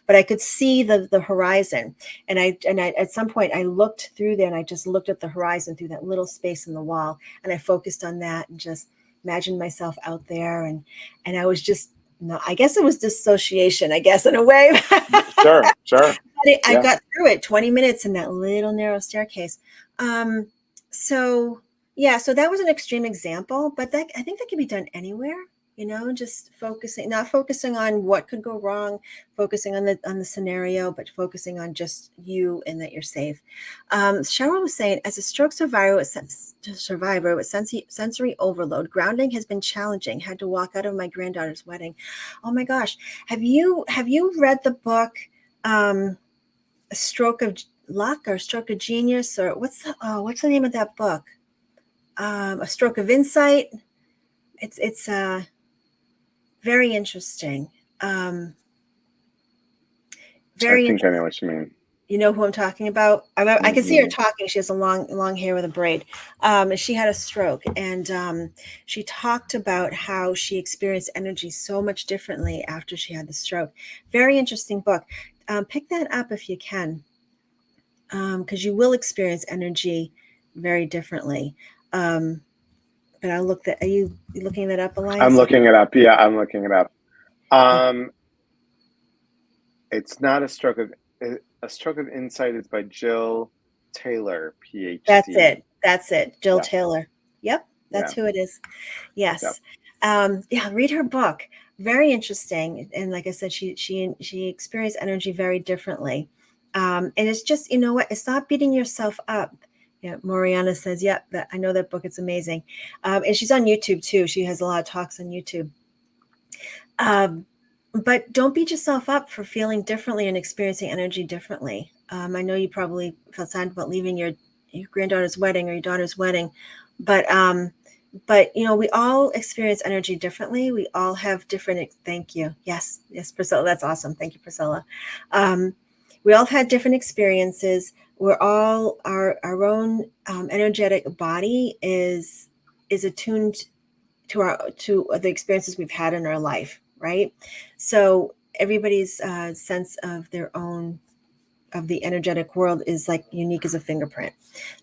but I could see the horizon. And I at some point I looked through there, and I just looked at the horizon through that little space in the wall, and I focused on that and just imagined myself out there, and I was just, no, I guess it was dissociation, I guess, in a way. Sure. I got through it, 20 minutes in that little narrow staircase. So yeah, so that was an extreme example, but I think that can be done anywhere, just not focusing on what could go wrong, focusing on the scenario, but focusing on just you and that you're safe. Cheryl was saying, as a stroke survivor with sensory overload, grounding has been challenging. Had to walk out of my granddaughter's wedding. Oh my gosh. Have you read the book, A Stroke of Luck or Stroke of Genius, or what's the name of that book? A Stroke of Insight. It's very interesting. I think I know what you mean. You know who I'm talking about? I can see her talking. She has a long hair with a braid. And she had a stroke, and she talked about how she experienced energy so much differently after she had the stroke. Very interesting book. Pick that up if you can, because you will experience energy very differently. But I'll look that. Are you looking that up, Elias? I'm looking it up. Yeah, I'm looking it up. It's not A Stroke of Insight is by Jill Taylor, PhD. That's it. Jill Taylor. Yep. That's who it is. Yes. Yep. Read her book. Very interesting. And like I said, she experienced energy very differently. And it's just, you know what? It's not beating yourself up. Yeah, Moriana says, I know that book. It's amazing. And she's on YouTube too. She has a lot of talks on YouTube. But don't beat yourself up for feeling differently and experiencing energy differently. I know you probably felt sad about leaving your granddaughter's wedding or your daughter's wedding, but we all experience energy differently. We all have different. Thank you. Yes, Priscilla. That's awesome. Thank you, Priscilla. We all have had different experiences. We're all our own energetic body is attuned to the experiences we've had in our life, right? So everybody's sense of their own, of the energetic world is like unique as a fingerprint.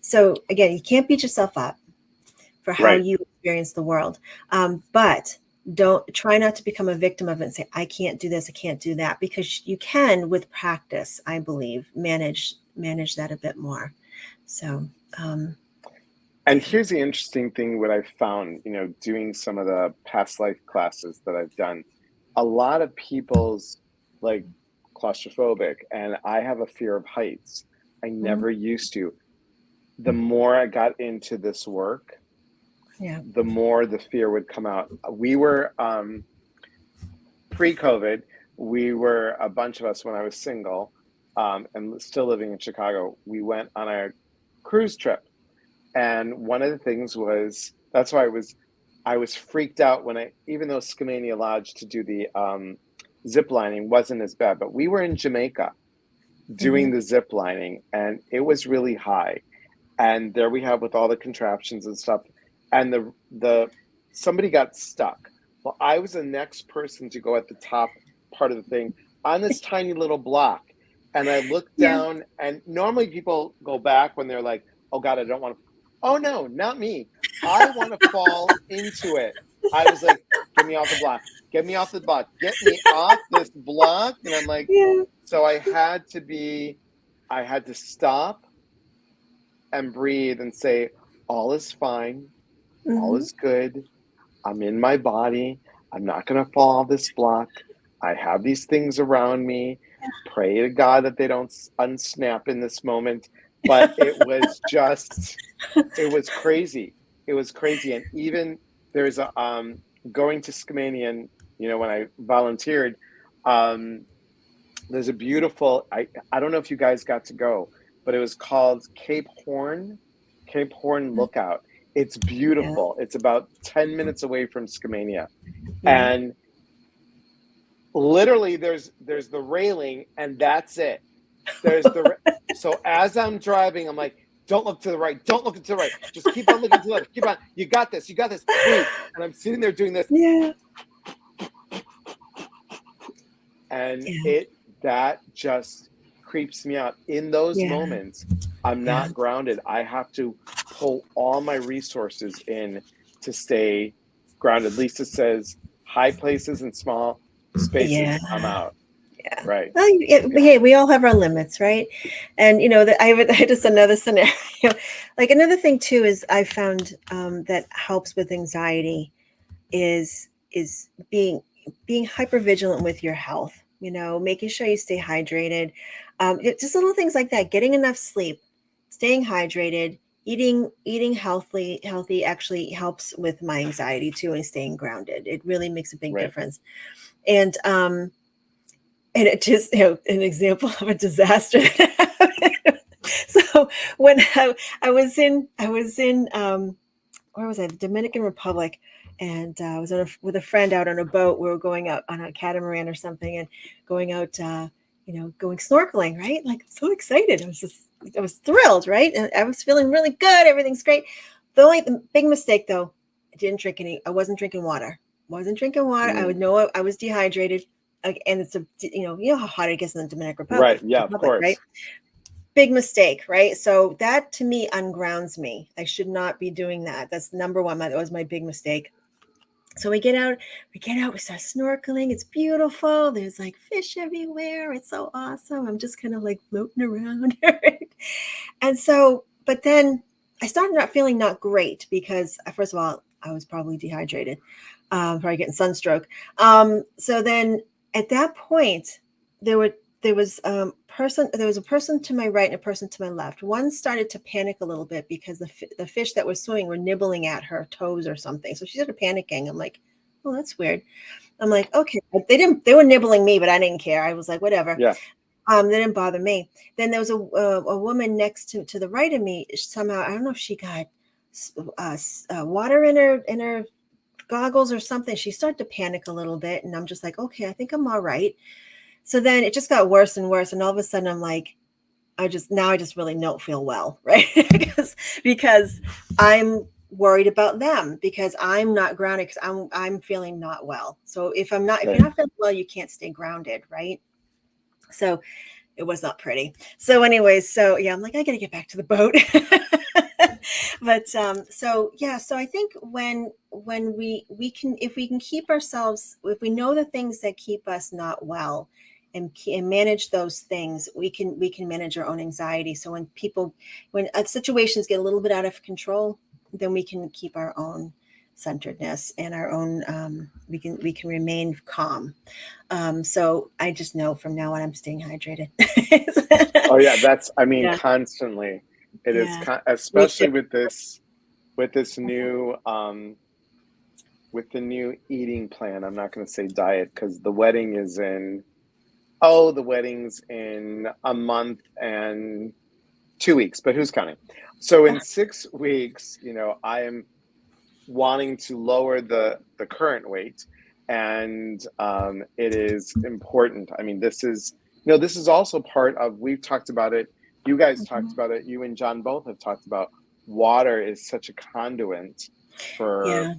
So again, you can't beat yourself up for how you experience the world, but don't try not to become a victim of it and say, I can't do this, I can't do that, because you can, with practice, I believe, manage that a bit more. So and here's the interesting thing, what I've found, doing some of the past life classes that I've done, a lot of people's like claustrophobic, and I have a fear of heights. I never used to. The more I got into this work, the more the fear would come out. We were pre-COVID, we were a bunch of us when I was single and still living in Chicago. We went on a cruise trip. And one of the things was, that's why I was freaked out when even though Skamania Lodge to do the zip lining wasn't as bad, but we were in Jamaica doing the zip lining, and it was really high. And there we have with all the contraptions and stuff. And somebody got stuck. Well, I was the next person to go at the top part of the thing on this tiny little block. And I looked down, and normally people go back when they're like, oh God, I don't want to. Oh no, not me. I want to fall into it. I was like, get me off the block. Get me off the block. Get me off this block. And I'm like, so I had to stop and breathe and say, all is fine. All is good. I'm in my body. I'm not going to fall off this block. I have these things around me. Pray to God that they don't unsnap in this moment. But it was crazy. It was crazy. And even there's a, going to Skamania, and, when I volunteered, there's a beautiful, I don't know if you guys got to go, but it was called Cape Horn Lookout. It's beautiful. It's about 10 minutes away from Skamania. And literally there's the railing, and that's it. So as I'm driving, I'm like, don't look to the right, don't look to the right, just keep on looking to the left, keep on, you got this, breathe. And I'm sitting there doing this, Yeah. and Yeah. that just creeps me out. In those Yeah. moments, I'm Yeah. not grounded. I have to pull all my resources in to stay grounded. Lisa says, high places and small spaces, Yeah. I'm out. Yeah. Right. Well, Yeah. hey, we all have our limits, right? And I have just another scenario. Like another thing too is I found that helps with anxiety is being hyper vigilant with your health. Making sure you stay hydrated. Just little things like that. Getting enough sleep, staying hydrated, eating healthy actually helps with my anxiety too, and staying grounded. It really makes a big Right. difference. And it just, an example of a disaster that happened. So when I was in where was I? The Dominican Republic, and I was with a friend out on a boat. We were going out on a catamaran or something, and going out, going snorkeling. Right, like so excited. I was thrilled. Right, and I was feeling really good. Everything's great. The big mistake though, I wasn't drinking water. I would know I was dehydrated. And it's how hot it gets in the Dominican Right. Yeah, of Republic, right? course. Big mistake, right? So that to me ungrounds me. I should not be doing that. That's number one. That was my big mistake. So we get out, we start snorkeling. It's beautiful. There's like fish everywhere. It's so awesome. I'm just kind of like floating around. Right? And so, but then I started not feeling not great because first of all, I was probably dehydrated, probably getting sunstroke. So then at that point, there was a person to my right and a person to my left. One started to panic a little bit because the fish that were swimming were nibbling at her toes or something. So she started panicking. I'm like, oh, that's weird. I'm like, okay, they were nibbling me, but I didn't care. I was like, whatever. Yeah. They didn't bother me. Then there was a woman next to the right of me. Somehow, I don't know if she got water in her goggles or something. She started to panic a little bit, and I'm just like, okay, I think I'm all right. So then it just got worse and worse, and all of a sudden I'm like, I just really don't feel well, right? because I'm worried about them because I'm not grounded because I'm feeling not well. So if you're not feeling well, you can't stay grounded, right? So it was not pretty. So anyways, so yeah, I'm like, I gotta get back to the boat. But so I think when we can, if we can keep ourselves, if we know the things that keep us not well and manage those things, we can manage our own anxiety. So when situations get a little bit out of control, then we can keep our own centeredness and our own we can remain calm. So I just know from now on I'm staying hydrated. Oh yeah, that's, I mean, Yeah. constantly. It is Yeah. especially with this new with the new eating plan. I'm not going to say diet because the wedding's in a month and 2 weeks, but who's counting? So in 6 weeks, I am wanting to lower the current weight, and it is important. I mean, this is also part of, we've talked about it, you guys talked about it, you and John both have talked about, water is such a conduit for Yeah.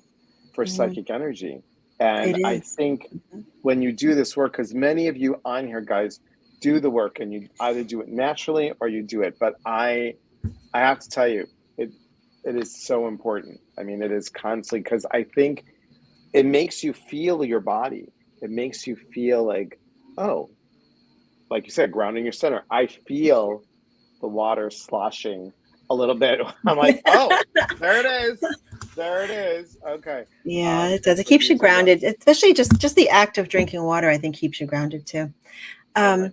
psychic energy. And It I is. think when you do this work, because many of you on here, guys, do the work, and you either do it naturally or you do it, but I have to tell you, it is so important. I mean, it is constantly, because I think it makes you feel your body. It makes you feel like, oh, like you said, grounding your center. I feel the water sloshing a little bit. I'm like, oh, there it is. There it is. Okay. Yeah, it does. It So keeps you use your breath. grounded, especially just the act of drinking water, I think keeps you grounded too. Totally.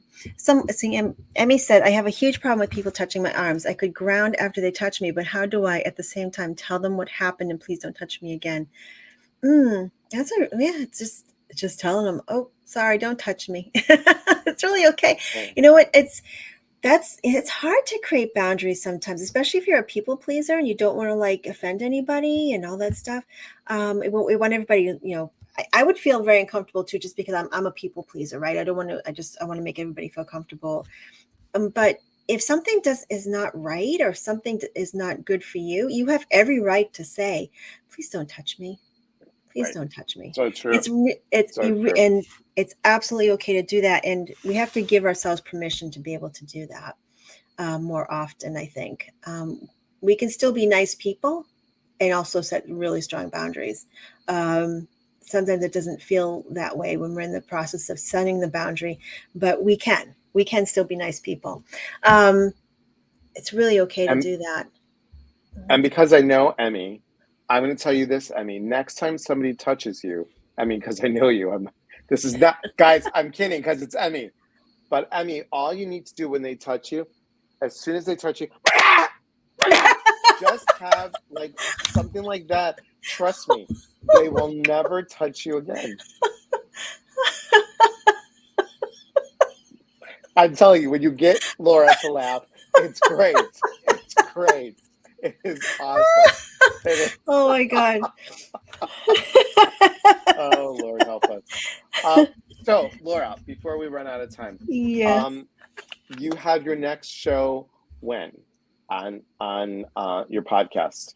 Emmy said, I have a huge problem with people touching my arms. I could ground after they touch me, but how do I at the same time tell them what happened and please don't touch me again? It's just telling them, oh, sorry, don't touch me. It's really okay. Right. You know what? It's hard to create boundaries sometimes, especially if you're a people pleaser and you don't want to like offend anybody and all that stuff. We want everybody, I would feel very uncomfortable too, just because I'm a people pleaser, right? I don't want to, I want to make everybody feel comfortable. But if something is not right, or something is not good for you, you have every right to say, please don't touch me. Please Right. don't touch me. So true. And it's absolutely okay to do that. And we have to give ourselves permission to be able to do that more often, I think. We can still be nice people and also set really strong boundaries. Sometimes it doesn't feel that way when we're in the process of setting the boundary, but we can still be nice people. It's really okay to do that. And because I know Emmy, I'm going to tell you this, Emmy. Next time somebody touches you, Emmy, because I know you, this is not, guys, I'm kidding because it's Emmy. But Emmy, all you need to do when they touch you, as soon as they touch you, just have like something like that. Trust me, they will never touch you again. I'm telling you, when you get Laura to laugh, it's great. It's great. It is awesome. It is. Oh my God. Oh, Lord help us. So, Laura, before we run out of time, Yes. You have your next show when on your podcast?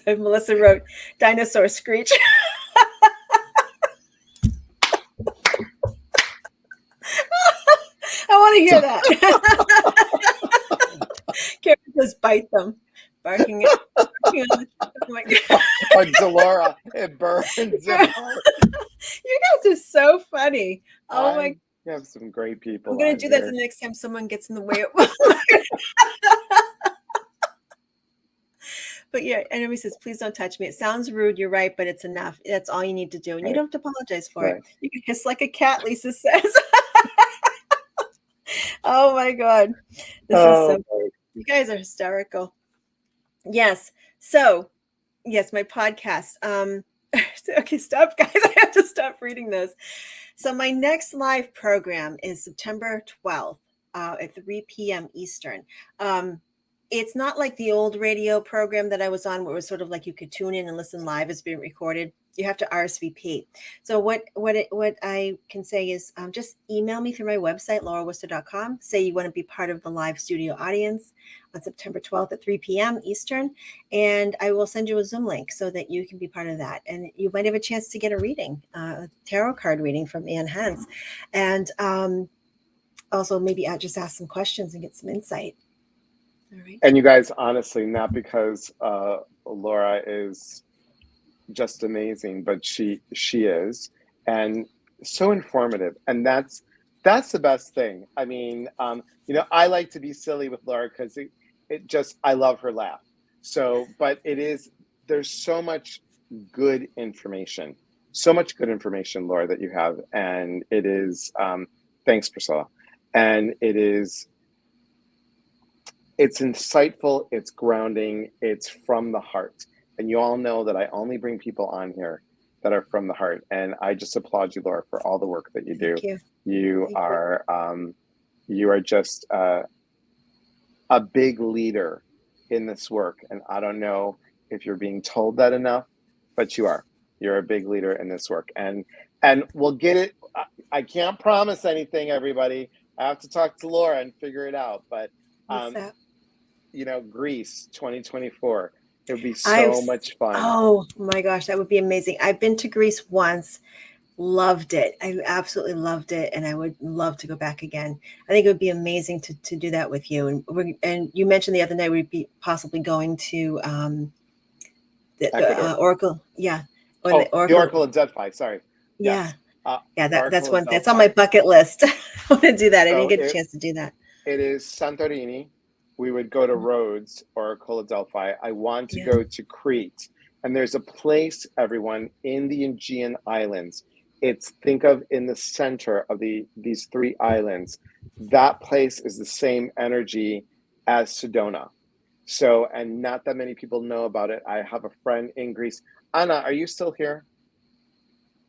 Melissa wrote dinosaur screech. I want to hear that. Karen says, bite them. Barking at oh my God. Laura, it burns. You guys are so funny. Oh my! You have some great people. I'm gonna do that the next time someone gets in the way of. But yeah, and everybody says, please don't touch me. It sounds rude. You're right, but it's enough. That's all you need to do. And you don't have to apologize for it. You can hiss like a cat, Lisa says. Oh my God. This is so great. You guys are hysterical. Yes. So, yes, my podcast. Okay, stop, guys. I have to stop reading this. So my next live program is September 12th at 3 p.m. Eastern. It's not like the old radio program that I was on, where it was sort of like you could tune in and listen live. It's being recorded. You have to RSVP. So what I can say is just email me through my website, laurawooster.com. Say you want to be part of the live studio audience on September 12th at 3 p.m. Eastern. And I will send you a Zoom link so that you can be part of that. And you might have a chance to get a reading, a tarot card reading from Ann Hans. And also maybe just ask some questions and get some insight. All right. And you guys, honestly, not because Laura is just amazing, but she is, and so informative, and that's the best thing. I mean, I like to be silly with Laura because it just, I love her laugh. So, but there's so much good information, Laura, that you have, and it is. Thanks, Priscilla, and it's insightful, it's grounding, it's from the heart. And you all know that I only bring people on here that are from the heart. And I just applaud you, Laura, for all the work that you do. Thank you. You are just a big leader in this work. And I don't know if you're being told that enough, but you are. You're a big leader in this work. And we'll get it. I can't promise anything, everybody. I have to talk to Laura and figure it out. But Greece 2024. It would be so much fun. Oh my gosh, that would be amazing. I've been to Greece once, loved it. I absolutely loved it, and I would love to go back again. I think it would be amazing to do that with you. And you mentioned the other night we'd be possibly going to the Oracle. Yeah. The Oracle of Delphi. Sorry. Yeah. That's one. That's on my bucket list. I want to do that. I didn't get a chance to do that. It is Santorini. We would go to Rhodes, Oracle of Delphi. I want to go to Crete. And there's a place, everyone, in the Aegean Islands. Think of in the center of these three islands. That place is the same energy as Sedona. So, and not that many people know about it. I have a friend in Greece. Anna, are you still here?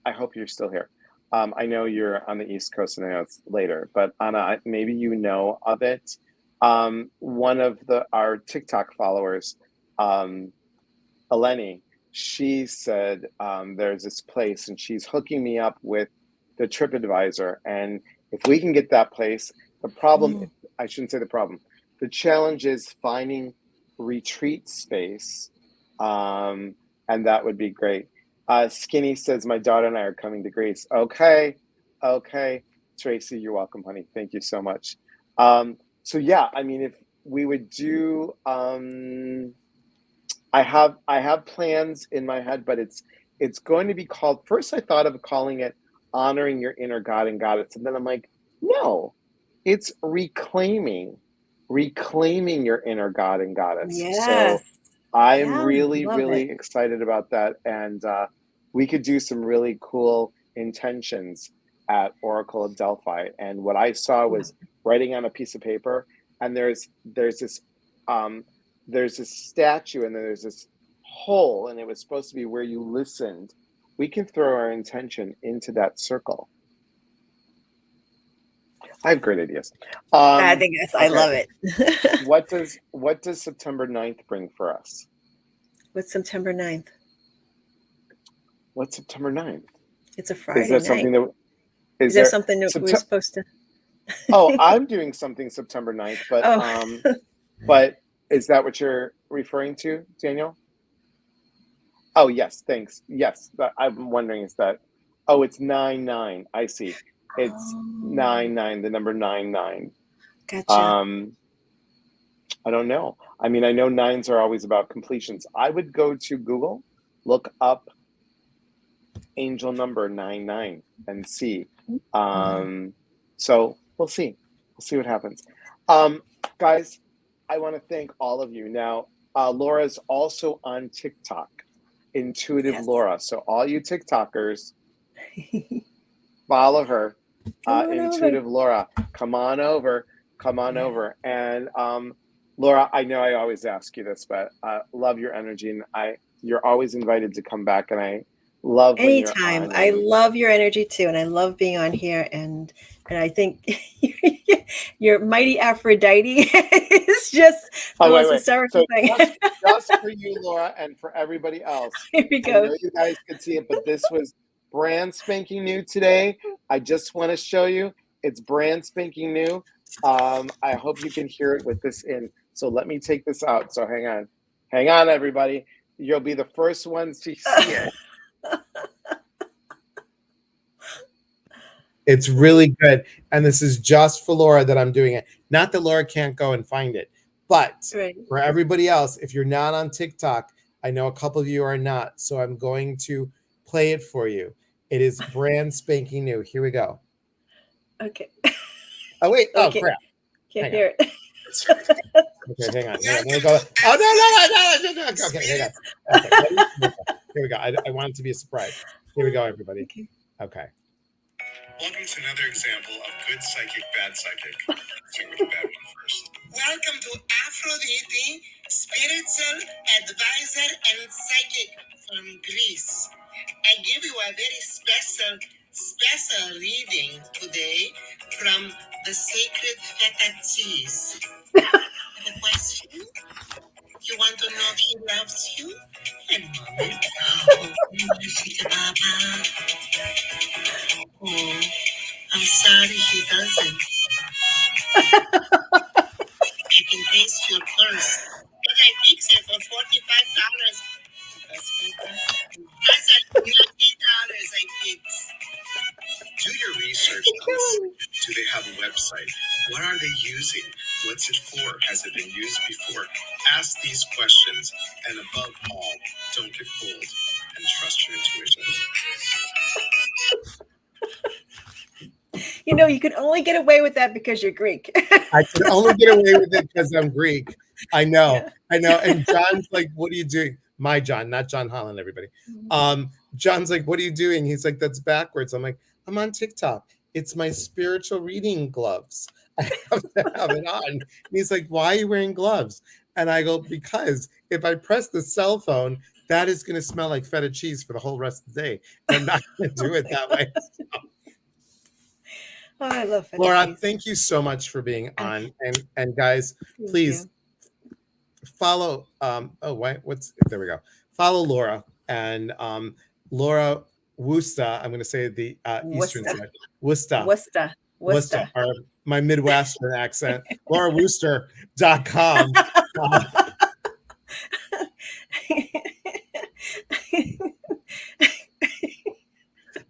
I hope you're still here. I know you're on the East Coast and I know it's later, but Anna, maybe you know of it. One of our TikTok followers, Eleni, she said there's this place and she's hooking me up with the TripAdvisor. And if we can get that place, The problem, I shouldn't say the problem. The challenge is finding retreat space, and that would be great. Skinny says, my daughter and I are coming to Greece. Okay. Tracy, you're welcome, honey. Thank you so much. So yeah, I mean, if we would do, I have plans in my head, but it's going to be called, first I thought of calling it Honoring Your Inner God and Goddess. And then I'm like, no, it's reclaiming your inner God and Goddess. Yes. So I'm Yeah, really, love really it. excited about that. And we could do some really cool intentions at Oracle of Delphi. And what I saw was writing on a piece of paper, and there's this statue, and then there's this hole, and it was supposed to be where you listened. We can throw our intention into that circle. I have great ideas. I think I love it. What does September 9th bring for us? What's September 9th? What's September 9th? It's a Friday Is there night. something that is there something that we're supposed to? Oh, I'm doing something September 9th, but but is that what you're referring to, Daniel? Oh, yes, thanks. Yes, I'm wondering, is that, oh, it's 9/9. I see. It's 9/9, the number 9/9. Gotcha. I don't know. I mean, I know nines are always about completions. I would go to Google, look up angel number 99 and see. So we'll see. We'll see what happens. Guys, I want to thank all of you. Now, Laura's also on TikTok, Intuitive Laura. So all you TikTokers, follow her, Intuitive Laura. Come on over. And Laura, I know I always ask you this, but love your energy, and you're always invited to come back, and I love anytime. When you're on. I love your energy too, and I love being on here, and I think your mighty Aphrodite is just the most hysterical thing. Just for you, Laura, and for everybody else. Here we go. I know you guys could see it, but this was brand spanking new today. I just want to show you it's brand spanking new. I hope you can hear it with this in. So let me take this out. So hang on, everybody. You'll be the first ones to see it. It's really good. And this is just for Laura that I'm doing it. Not that Laura can't go and find it, but for everybody else, if you're not on TikTok, I know a couple of you are not. So I'm going to play it for you. It is brand spanking new. Here we go. Okay. Oh, wait. Oh, crap. Can't hear it. Okay, hang on. Go. Oh, no. Okay, hang on. Okay, here we go. I want it to be a surprise. Here we go, everybody. Okay. Welcome to another example of good psychic, bad psychic. Let's start with the bad one first. Welcome to Aphrodite, spiritual advisor and psychic from Greece. I give you a very special reading today from the sacred feta cheese. Have a question? You want to know if he loves you? And moment. Oh, I'm sorry he doesn't. I can taste your purse. But I fix it for $45. I said $90 I fix. Do your research. Do they have a website? What are they using? What's it for? Has it been used before? Ask these questions, and above all, don't get fooled and trust your intuition. You know, you can only get away with that because you're Greek. I can only get away with it because I'm Greek. I know. And John's like, what are you doing? My John, not John Holland, everybody. John's like, what are you doing? He's like, that's backwards. I'm like, I'm on TikTok. It's my spiritual reading gloves. I have to have it on. And he's like, why are you wearing gloves? And I go, because if I press the cell phone, that is going to smell like feta cheese for the whole rest of the day. I'm not going to do it that way. Oh, I love feta Laura, cheese. thank you so much for being on. And guys, please follow. There we go. Follow Laura and Laura Wooster. I'm going to say the Eastern side. Wooster. Worcester. Or my Midwestern accent, LauraWooster.com.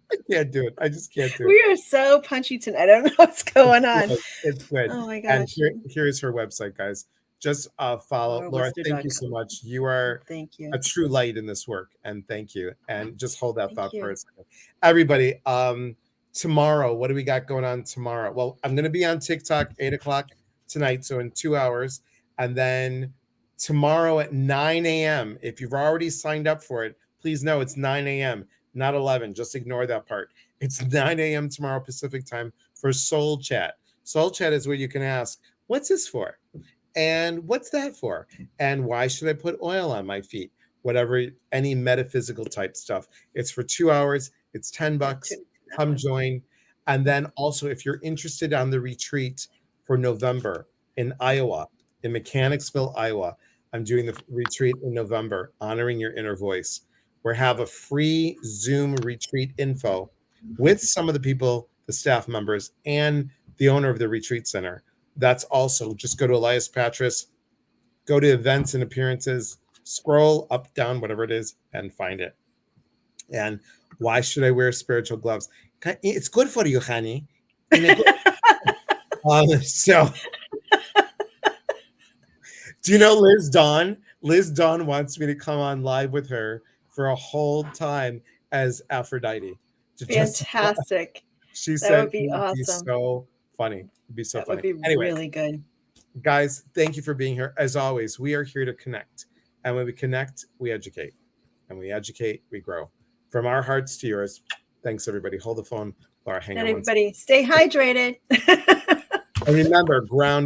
I can't do it. I just can't do it. We are so punchy tonight. I don't know what's going on. It's good. Oh my And gosh. here's her website, guys. Just follow Laura. Thank you so much. You are Thank you. a true light in this work, and thank you. And just hold that thought you. for a second. Everybody, tomorrow, what do we got going on tomorrow? Well, I'm going to be on TikTok 8:00 tonight, so in 2 hours, and then tomorrow at 9 a.m. If you've already signed up for it, please know it's 9 a.m. not 11. Just ignore that part. It's 9 a.m. tomorrow Pacific time for Soul Chat. Soul Chat is where you can ask, what's this for? And what's that for? And why should I put oil on my feet? Whatever, any metaphysical type stuff. It's for 2 hours. It's $10. Come join. And then also, if you're interested on the retreat for November in Iowa, in Mechanicsville, Iowa, I'm doing the retreat in November, honoring your inner voice. We have a free Zoom retreat info with some of the people, the staff members, and the owner of the retreat center. That's also, just go to Elias Patras, go to events and appearances, scroll up, down, whatever it is, and find it. And why should I wear spiritual gloves? It's good for you, honey. So, do you know Liz Dawn? Liz Dawn wants me to come on live with her for a whole time as Aphrodite. Fantastic. She that said would be awesome. Be so funny. It'd be so funny. Would be anyway, really good. Guys, thank you for being here. As always, we are here to connect. And when we connect, we educate. And we educate, we grow. From our hearts to yours. Thanks, everybody. Hold the phone. Laura, hang on. Everybody, stay hydrated. And remember, ground your